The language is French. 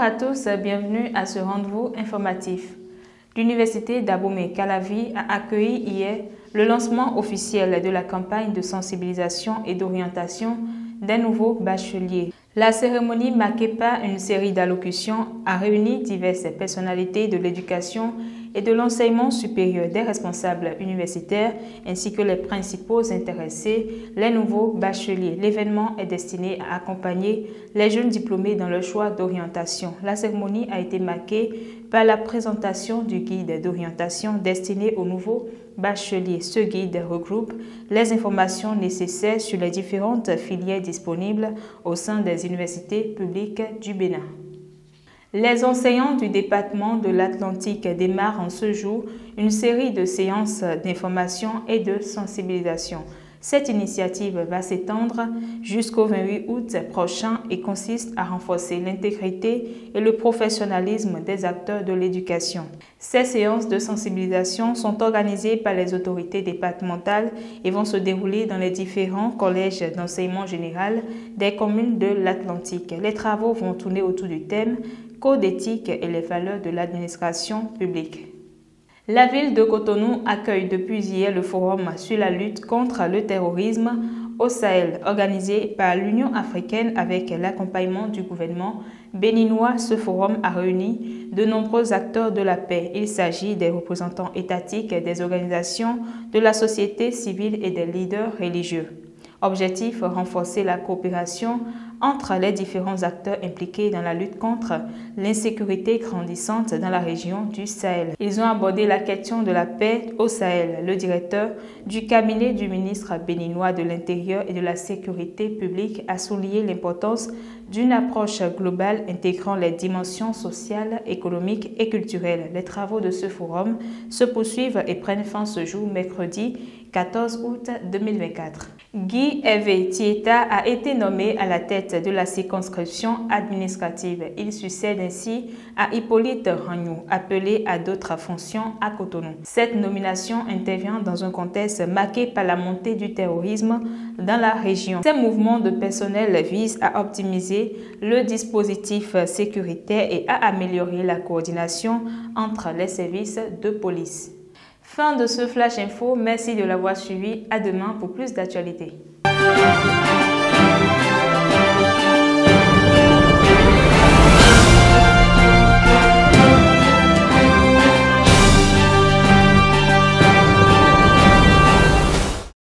à tous, bienvenue à ce rendez-vous informatif. L'Université d'Abomey-Calavi a accueilli hier le lancement officiel de la campagne de sensibilisation et d'orientation des nouveaux bacheliers. La cérémonie, marquée par une série d'allocutions, a réuni diverses personnalités de l'éducation et de l'enseignement supérieur, des responsables universitaires ainsi que les principaux intéressés, les nouveaux bacheliers. L'événement est destiné à accompagner les jeunes diplômés dans leur choix d'orientation. La cérémonie a été marquée par la présentation du guide d'orientation destiné aux nouveaux bacheliers. Ce guide regroupe les informations nécessaires sur les différentes filières disponibles au sein des universités publiques du Bénin. Les enseignants du département de l'Atlantique démarrent en ce jour une série de séances d'information et de sensibilisation. Cette initiative va s'étendre jusqu'au 28 août prochain et consiste à renforcer l'intégrité et le professionnalisme des acteurs de l'éducation. Ces séances de sensibilisation sont organisées par les autorités départementales et vont se dérouler dans les différents collèges d'enseignement général des communes de l'Atlantique. Les travaux vont tourner autour du thème « Code éthique et les valeurs de l'administration publique ». La ville de Cotonou accueille depuis hier le forum sur la lutte contre le terrorisme au Sahel, organisé par l'Union africaine avec l'accompagnement du gouvernement béninois. Ce forum a réuni de nombreux acteurs de la paix. Il s'agit des représentants étatiques, des organisations de la société civile et des leaders religieux. Objectif, renforcer la coopération entre les différents acteurs impliqués dans la lutte contre l'insécurité grandissante dans la région du Sahel. Ils ont abordé la question de la paix au Sahel. Le directeur du cabinet du ministre béninois de l'Intérieur et de la Sécurité publique a souligné l'importance d'une approche globale intégrant les dimensions sociales, économiques et culturelles. Les travaux de ce forum se poursuivent et prennent fin ce jour, mercredi 14 août 2024. Guy Hervé Tieta a été nommé à la tête de la circonscription administrative. Il succède ainsi à Hippolyte Ragnou, appelé à d'autres fonctions à Cotonou. Cette nomination intervient dans un contexte marqué par la montée du terrorisme dans la région. Ces mouvements de personnel visent à optimiser le dispositif sécuritaire et à améliorer la coordination entre les services de police. Fin de ce Flash Info. Merci de l'avoir suivi. À demain pour plus d'actualités.